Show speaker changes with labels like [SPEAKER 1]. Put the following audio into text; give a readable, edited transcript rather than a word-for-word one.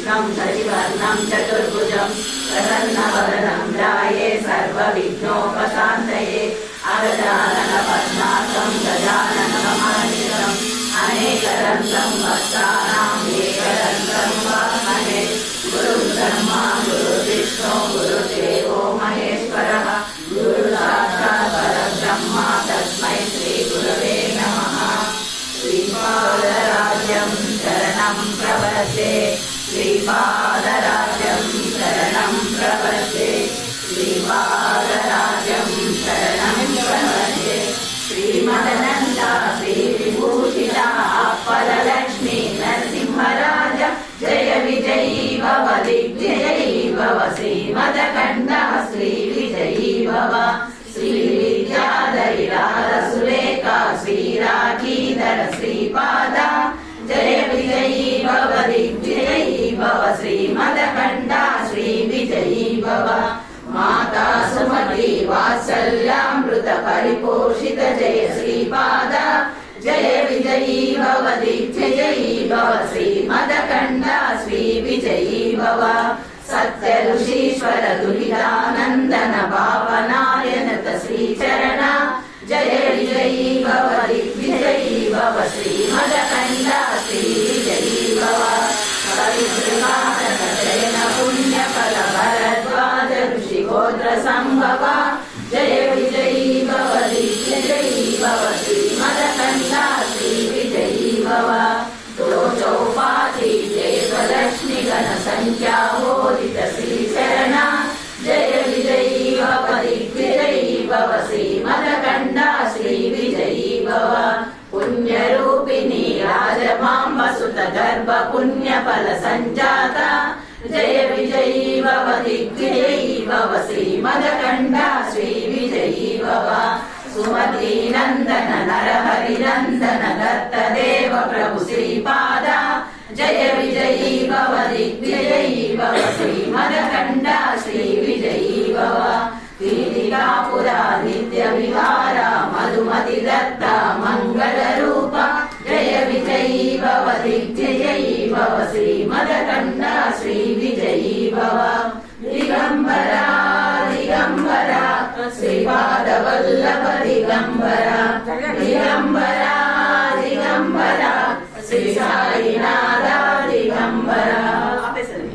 [SPEAKER 1] शुक्लं शशिवर्णं चतुर्भुजं प्रसन्नवदनं ध्याये सर्वविघ्नोपशान्तये अगजाननपद्मार्कं गजाननमहानिशम् अनेकदन्तं भक्तानाम् एकदन्तं वामहे गुरुं ब्रह्मा गुरुर्विष्णु गुरुर्देवो महेश्वरः गुरुसाक्षात् परब्रह्म तस्मै श्रीगुरवे नमः। श्रीपादराज्यं शरणं प्रपद्ये श्रीपादराज्यं शरणं प्रपद्ये श्रीपादराज्यं शरणं प्रपद्ये श्रीमदनन्दा श्रीविभूषिता फललक्ष्मी नरसिंहराज जय विजयी भव दिग्विजयी भव श्रीमदकण्ठा श्रीविजयी भव श्रीविद्याधरिराजसुलेखा श्रीराखीधर श्रीपादा जय विजयी भव दिग्विजयी भव श्रीमदकण्ठा श्रीविजयी भव माता सुमति वात्सल्यामृत परिपोषित जय श्रीपादा जय विजयी भव दिग्विजयी भव श्रीमदकण्ठा श्रीविजयी भव सत्य ऋषीश्वर दुरितानन्दन भावनायनत श्रीचरण जय विजयी भव दिग्विजयी भव श्रीमदकण्ठा श्रीविजयी भव कविश्रीमातकशयन पुण्यफल भरद्वाज ऋषिगोत्र सम्भव जय विजयी भव दिग्विजयी भव श्रीमदकण्ठा श्रीविजयी भव चौपाठी देवलक्ष्मी गण संख्या बोधित श्रीचरण जय विजयी भव दिग्विजयी भव श्रीमदकण्ठा श्रीविजयी भव पुण्यरूपिणी राजमाम्ब सुत गर्भ पुण्यफल संजाता जय विजयी भव दिग्विजयी भव श्रीमदकण्ठा श्रीविजयी भव सुमती नंदन नरहरि नंदन दत्त देव प्रभु श्रीपादा जय विजयी भव दिग्विजयी भव श्रीमदकण्ठा श्रीविजयी भव पीठिकापुरा नित्य विहार